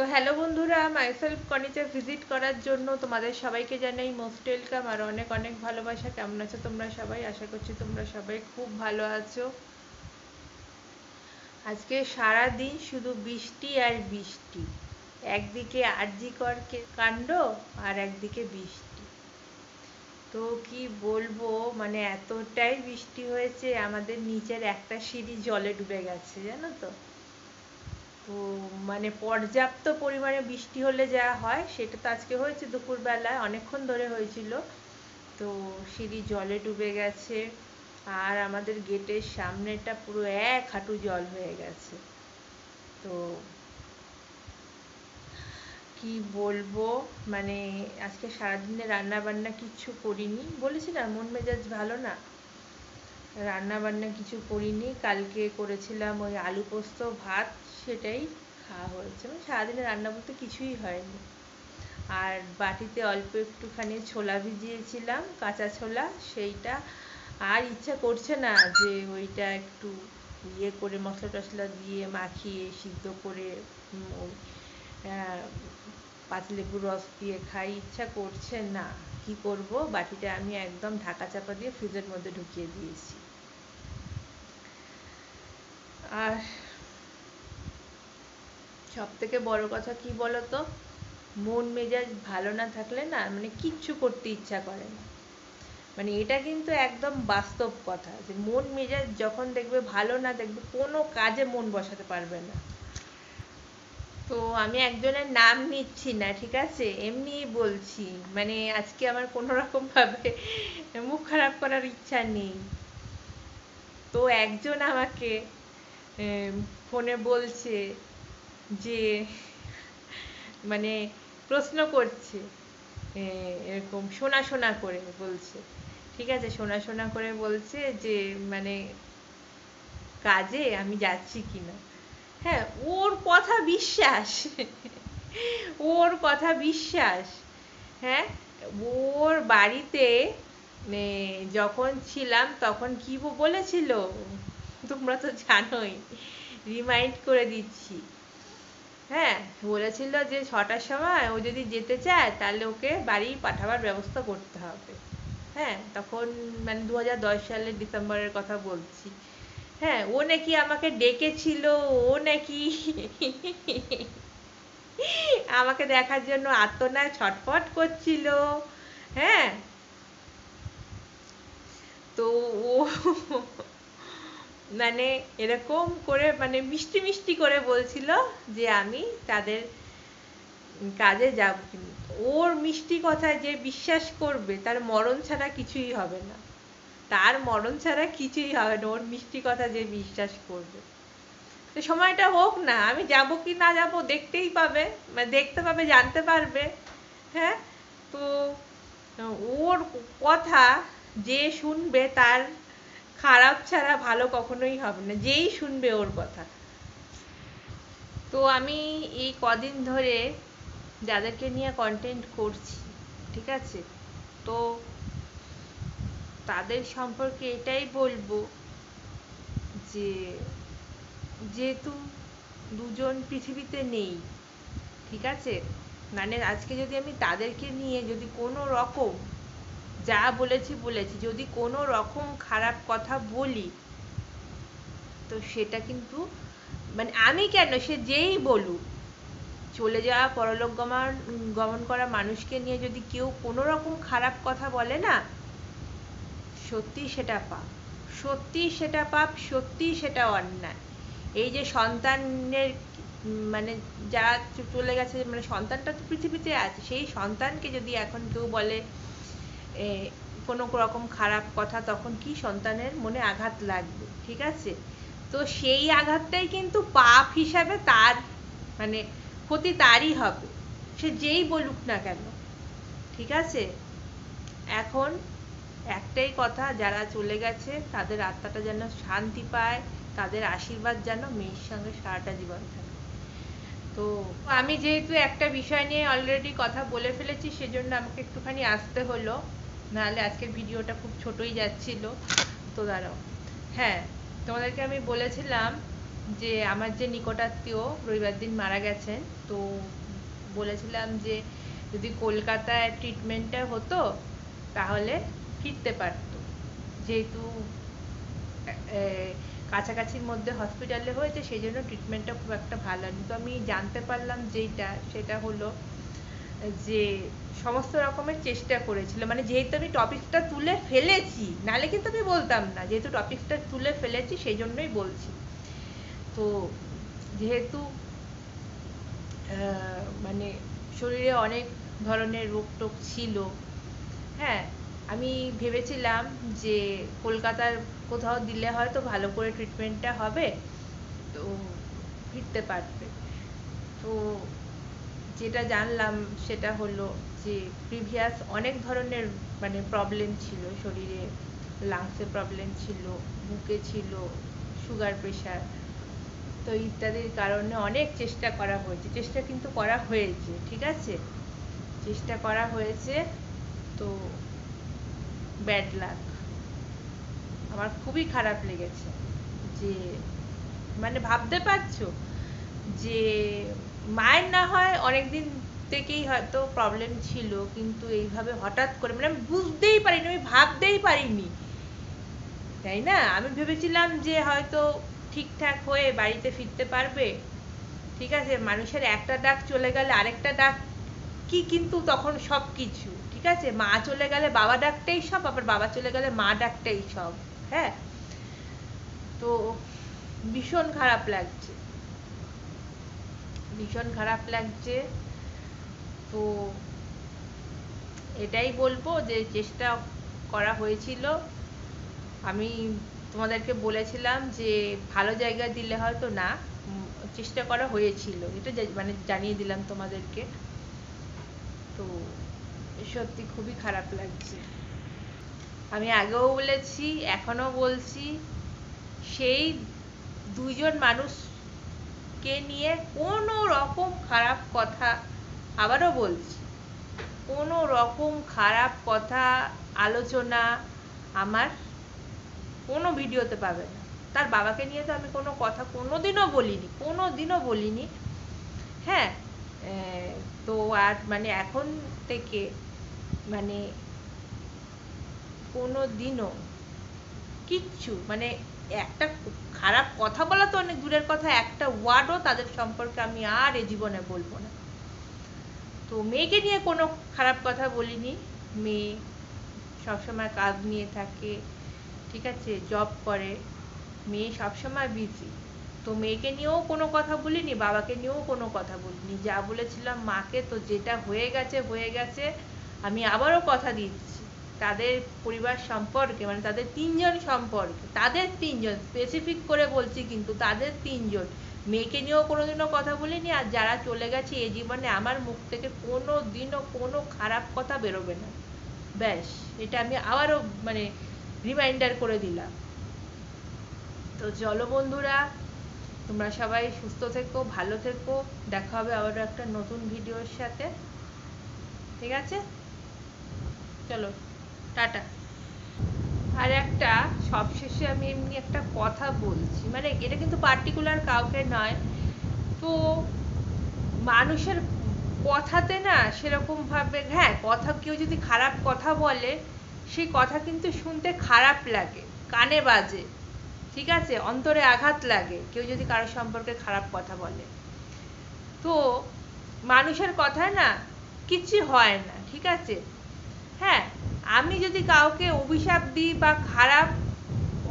তো হ্যালো বন্ধুরা, myself কনিতে visit করার জন্য তোমাদের সবাইকে জানাই মোস্ট ওয়েলকাম আর অনেক অনেক ভালোবাসা। কেমন আছো তোমরা সবাই? আশা করছি তোমরা সবাই খুব ভালো আছো। আজকে সারা দিন শুধু বৃষ্টি আর বৃষ্টি, একদিকে আরজিকর কাণ্ড আর একদিকে বৃষ্টি। তো কি বলবো, মানে এতটাই বৃষ্টি হয়েছে আমাদের নিচের একটা সিঁড়ি জলে ডুবে গেছে, জানো তো। তো মানে পর্যাপ্ত পরিমাণে বৃষ্টি হলে যা হয় সেটা তো আজকে হয়েছে, দুপুরবেলায় অনেকক্ষণ ধরে হয়েছিল। তো সিঁড়ি জলে ডুবে গেছে আর আমাদের গেটের সামনেটা পুরো এক হাঁটু জল হয়ে গেছে। তো কি বলবো, মানে আজকে সারাদিনে রান্না বান্না কিচ্ছু করিনি, বলেছি না মন মেজাজ ভালো না, রান্না বান্না কিছু করিনি। কালকে করেছিলাম ওই আলু পোস্ত ভাত, সেটাই খাওয়া হয়েছে। মানে সারাদিনে রান্না বলতে কিছুই হয়নি। আর বাটিতে অল্প একটুখানি ছোলা ভিজিয়েছিলাম, কাঁচা ছোলা, সেইটা আর ইচ্ছা করছে না যে ওইটা একটু ইয়ে করে মশলা টশলা দিয়ে মাখিয়ে সিদ্ধ করে ওই পাতিলেবুর রস দিয়ে খাই, ইচ্ছা করছে না। কি করব, বাটিটা আমি একদম ঢাকা চাপা দিয়ে ফ্রিজের মধ্যে ঢুকিয়ে দিয়েছি। আর সব থেকে বড় কথা কি বলতো, মন মেজাজ ভালো না থাকলে না মানে কিচ্ছু করতে ইচ্ছা করে না। মানে এটা কিন্তু একদম বাস্তব কথা, যে মন মেজাজ যখন দেখবে ভালো না, দেখবে কোনো কাজে মন বসাতে পারবে না। তো আমি একজনের নাম নিচ্ছি না, ঠিক আছে, এমনিই বলছি। মানে আজকে আমার কোনো রকম ভাবে মুখ খারাপ করার ইচ্ছা নেই। তো একজন আমাকে ফোনে বলছে যে, মানে প্রশ্ন করছে, এরকম শোনা শোনা করে বলছে, ঠিক আছে, শোনা শোনা করে বলছে যে মানে কাজে আমি যাচ্ছি কিনা। হ্যাঁ, ওর কথা বিশ্বাস, ওর কথা বিশ্বাস। হ্যাঁ, ওর বাড়িতে যখন ছিলাম তখন কি বলেছিল তোমরা তো জানোই, রিমাইন্ড করে দিচ্ছি। হ্যাঁ, বলেছিল যে 6টার সময় ও যদি যেতে চায় তাহলে ওকে বাড়ি পাঠাবার ব্যবস্থা করতে হবে। হ্যাঁ, তখন মানে 2010 সালের ডিসেম্বরের কথা বলছি। হ্যাঁ, ও নাকি আমাকে ডেকেছিল, ও নাকি আমাকে দেখার জন্য আর্তনাদ ছটফট করছিল। হ্যাঁ, তো ও মানে এরকম করে মানে মিষ্টি মিষ্টি করে বলছিল যে আমি তাদের কাজে যাব। ওর মিষ্টি কথায় যে বিশ্বাস করবে তার মরণ ছাড়া কিছুই হবে না, তার মরণ ছাড়া কিছুই হবে না, ওর মিষ্টি কথা যে বিশ্বাস করবে। তো সময়টা হোক না, আমি যাব কি না যাব দেখতেই পাবে, মানে দেখতে পাবে, জানতে পারবে। হ্যাঁ, তো ওর কথা যে শুনবে তার খারাপ ছাড়া ভালো কখনোই হবে না, যেই শুনবে ওর কথা। তো আমি এই কদিন ধরে যাদেরকে নিয়ে কন্টেন্ট করছি, ঠিক আছে, তো তাদের সম্পর্কে এটাই বলবো যে যেহেতু দুজন পৃথিবীতে নেই, ঠিক আছে, মানে আজকে যদি আমি তাদেরকে নিয়ে যদি কোনো রকম যা বলেছি বলেছি যদি কোনো রকম খারাপ কথা বলি, তো সেটা কিন্তু মানে আমি কেন, সে যেই বলুক, চলে যাওয়া পরলোক গমন করা মানুষকে নিয়ে যদি কেউ কোনো রকম খারাপ কথা বলে না, সত্যি সেটা পাপ, সত্যি সেটা পাপ, সত্যি সেটা অন্যায়। এই যে সন্তানের মানে যারা চলে গেছে, মানে সন্তানটা তো পৃথিবীতে আছে, সেই সন্তানকে যদি এখন কেউ বলে কোনো রকম খারাপ কথা, তখন কি সন্তানের মনে আঘাত লাগবে, ঠিক আছে। তো সেই আঘাতটাই কিন্তু পাপ হিসাবে তার মানে ক্ষতি তারই হবে, সে যেই বলুক না কেন, ঠিক আছে। এখন একটাই কথা, যারা চলে গেছে তাদের আত্মাটা যেন শান্তি পায়, তাদের আশীর্বাদ যেন মেয়ের সঙ্গে সারাটা জীবন থাকে। তো আমি যেহেতু একটা বিষয় নিয়ে অলরেডি কথা বলে ফেলেছি, সেজন্য আমাকে একটুখানি আসতে হলো, নাহলে আজকের ভিডিওটা খুব ছোটই যাচ্ছিল। তো দাঁড়াও, হ্যাঁ, তোমাদেরকে আমি বলেছিলাম যে আমার যে নিকটাত্মীয় রবিবার দিন মারা গেছেন, তো বলেছিলাম যে যদি কলকাতায় ট্রিটমেন্টটা হতো তাহলে ফিরতে পারতো, যেহেতু কাছাকাছির মধ্যে হসপিটালে হয়েছে সেই জন্য ট্রিটমেন্টটা খুব একটা ভালো হয়নি। তো আমি জানতে পারলাম সেটা হলো যে সমস্ত রকমের চেষ্টা করেছিল, মানে যেহেতু আমি টপিকটা তুলে ফেলেছি, নাহলে কিন্তু আমি বলতাম না, যেহেতু টপিকটা তুলে ফেলেছি সেই জন্যই বলছি। তো যেহেতু মানে শরীরে অনেক ধরনের রোগ টোগ ছিল, হ্যাঁ, আমি ভেবেছিলাম যে কলকাতার কোথাও দিলে হয়তো ভালো করে ট্রিটমেন্টটা হবে, তো ফিরতে পারবে। তো যেটা জানলাম সেটা হলো যে প্রিভিয়াস অনেক ধরনের মানে প্রবলেম ছিল শরীরে, লাংসে প্রবলেম ছিল, বুকে ছিল, সুগার প্রেশার, তো ইত্যাদির কারণে অনেক চেষ্টা করা হয়েছে, চেষ্টা কিন্তু করা হয়েছে, ঠিক আছে, চেষ্টা করা হয়েছে। তো ব্যাড লাক, আমার খুবই খারাপ লেগেছে যে মানে ভাবতে পারছো যে মায়ের না হয় অনেকদিন থেকেই হয়তো প্রবলেম ছিল, কিন্তু এইভাবে হঠাৎ করে মানে আমি বুঝতেই পারিনি, আমি ভাবতেই পারিনি, তাই না? আমি ভেবেছিলাম যে হয়তো ঠিকঠাক হয়ে বাড়িতে ফিরতে পারবে, ঠিক আছে, মানুষের একটা ডাক চলে গেলে আরেকটা ডাক কি কিন্তু তখন সব কিছু, ঠিক আছে, মা চলে গেলে বাবা ডাকটাই সব, আবার বাবা চলে গেলে মা ডাকটাই সব, হ্যাঁ। তো ভীষণ খারাপ লাগছে, ভীষণ খারাপ লাগছে। তো এটাই বলবো যে চেষ্টা করা হয়েছিল, আমি তোমাদেরকে বলেছিলাম যে ভালো জায়গায় দিলে হয়তো না, চেষ্টা করা হয়েছিল, এটা মানে জানিয়ে দিলাম তোমাদেরকে। তো সত্যি খুবই খারাপ লাগছে। আমি আগেও বলেছি, এখনো বলছি, সেই দুইজন মানুষকে নিয়ে কোনো রকম খারাপ কথা, আবারও বলছি, কোনো রকম খারাপ কথা আলোচনা আমার কোনো ভিডিওতে পাবে না। তার বাবাকে নিয়ে তো আমি কোনো কথা কোনোদিনও বলিনি, হ্যাঁ। তো আর মানে এখন থেকে মানে কোনো দিনও কিচ্ছু মানে একটা খারাপ কথা বলা তো অনেক দূরের কথা, একটা ওয়ার্ডও তাদের সম্পর্কে আমি আর এ জীবনে বলবো না। তো মেয়েকে নিয়ে কোনো খারাপ কথা বলিনি, মেয়ে সবসময় কাজ নিয়ে থাকে, ঠিক আছে, জব করে, মেয়ে সবসময় বিজি, তো মেয়েকে নিয়েও কোনো কথা বলিনি, বাবাকে নিয়েও কোনো কথা বলিনি, যা বলেছিলাম মাকে, তো যেটা হয়ে গেছে হয়ে গেছে। আমি আবারও কথা দিচ্ছি, তাদের পরিবার সম্পর্কে মানে তাদের তিনজন সম্পর্কে, তাদের তিনজন স্পেসিফিক করে বলছি, কিন্তু তাদের তিনজন, মেয়েকে নিয়েও কোনোদিনও কথা বলিনি, আর যারা চলে গেছে এ জীবনে আমার মুখ থেকে কোনো দিনও কোনো খারাপ কথা বেরোবে না, ব্যাস, এটা আমি আবারও মানে রিমাইন্ডার করে দিলাম। তো চলো বন্ধুরা, তোমরা সবাই সুস্থ থেকো, ভালো থেকো, দেখা হবে আবারও একটা নতুন ভিডিওর সাথে, ঠিক আছে, চলো টাটা। আর একটা সবশেষে আমি এমনি একটা কথা বলছি, মানে এটা কিন্তু পার্টিকুলার কাউকে নয়, তো মানুষের কথাতে না সেরকম ভাবে, হ্যাঁ, কথা কেউ যদি খারাপ কথা বলে সেই কথা কিন্তু শুনতে খারাপ লাগে, কানে বাজে, ঠিক আছে, অন্তরে আঘাত লাগে কেউ যদি কারোর সম্পর্কে খারাপ কথা বলে। তো মানুষের কথায় না কিচ্ছু হয় না, ঠিক আছে, হ্যাঁ, আমি যদি কাউকে অভিশাপ দিই বা খারাপ,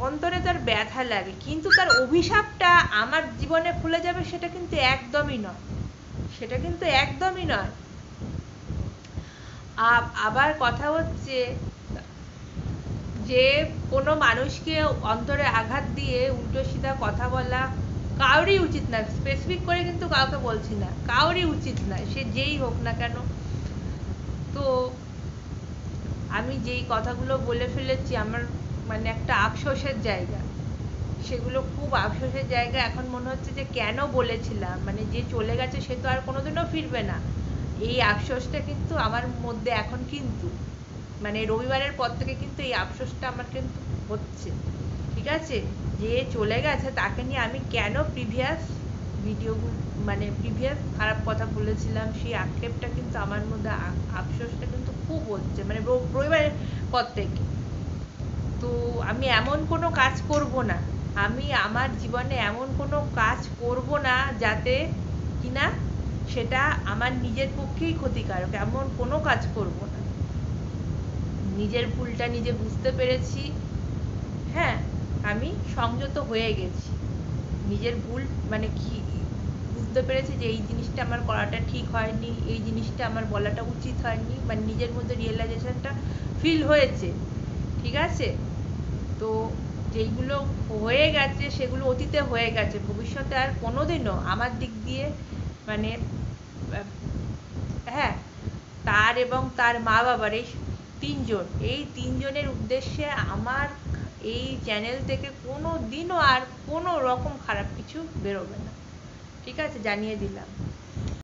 অন্তরে তার ব্যথা লাগে, কিন্তু তার অভিশাপটা আমার জীবনে খুলে যাবে সেটা কিন্তু একদমই নয়, সেটা কিন্তু একদমই নয়। আবার কথা হচ্ছে যে কোনো মানুষকে অন্তরে আঘাত দিয়ে উল্টো সিধা কথা বলা কাউরই উচিত না, স্পেসিফিক করে কিন্তু কাউকে বলছি না, কাউরই উচিত না, সে যেই হোক না কেন। তো আমি যেই কথাগুলো বলে ফেলেছি আমার মানে একটা আফসোসের জায়গা, সেগুলো খুব আফসোসের জায়গা, এখন মনে হচ্ছে যে কেন বলেছিলাম, মানে যে চলে গেছে সে তো আর কোনোদিনও ফিরবে না, এই আফসোসটা কিন্তু আমার মধ্যে এখন কিন্তু মানে রবিবারের পর থেকে কিন্তু এই আফসোসটা আমার কিন্তু হচ্ছে, ঠিক আছে, যে চলে গেছে তাকে নিয়ে আমি কেন প্রিভিয়াস ভিডিওগুলো মানে প্রিভিয়াস খারাপ কথা বলেছিলাম, সেই আক্ষেপটা কিন্তু আমার মধ্যে আফসোসটা কিন্তু খুব হচ্ছে, মানে রবিবারের পর থেকে। তো আমি এমন কোনো কাজ করব না, আমি আমার জীবনে এমন কোনো কাজ করব না যাতে কিনা সেটা আমার নিজের পক্ষেই ক্ষতিকারক, এমন কোনো কাজ করব না। নিজের ভুলটা নিজে বুঝতে পেরেছি, হ্যাঁ, আমি সংযত হয়ে গেছি। নিজের ভুল মানে কি বুঝতে পেরেছি যে এই জিনিসটা আমার করাটা ঠিক হয়নি, এই জিনিসটা আমার বলাটা উচিত হয়নি, মানে নিজের মধ্যে রিয়েলাইজেশনটা ফিল হয়েছে, ঠিক আছে। তো যেইগুলো হয়ে গেছে সেগুলো অতীতে হয়ে গেছে, ভবিষ্যতে আর কোনোদিনও আমার দিক দিয়ে মানে হ্যাঁ, তার এবং তার মা বাবার এই তিনজনের উদ্দেশ্যে আমার এই চ্যানেল থেকে কোনো দিনও আর কোনো রকম খারাপ কিছু বেরোবে না, ঠিক আছে, জানিয়ে দিলাম।